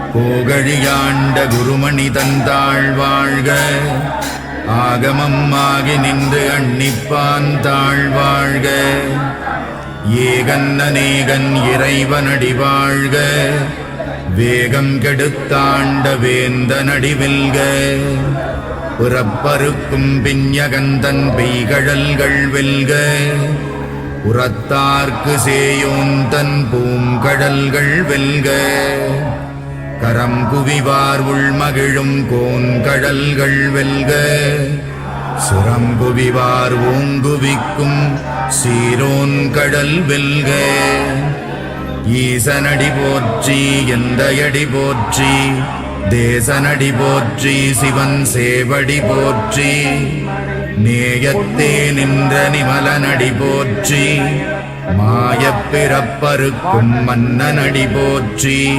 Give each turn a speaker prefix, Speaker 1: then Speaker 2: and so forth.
Speaker 1: கோகழியாண்ட குருமணி தந்தாள் வாழ்க. ஆகமம் ஆகி நின்று அன்னிப்பான் தாழ் வாழ்க. ஏகன் அநேகன் இறைவனடி வாழ்க. வேகம் கெடுத்தாண்ட வேந்தனடி வெல்க. புறப்பருக்கும் பிஞகந்தன் பெய்கழல்கள் வெல்க. உரத்தார்க்கு சேயோந்தன் பூங்கடல்கள் வெல்க. கரம் குவிவார் உள்மகிழும் கோன்கடல்கள் வெல்க. சுரம் குவிவார் ஓங்குவிக்கும் சீரோன் கடல் வெல்க. ஈசனடி போற்றி எந்தையடி போற்றி. தேசனடி போற்றி சிவன் சேவடி போற்றி. நேயத்தே நின்ற நிமலனடி போற்றி. மாயப்பிறப்பருக்கும் மன்னனடி போற்றி.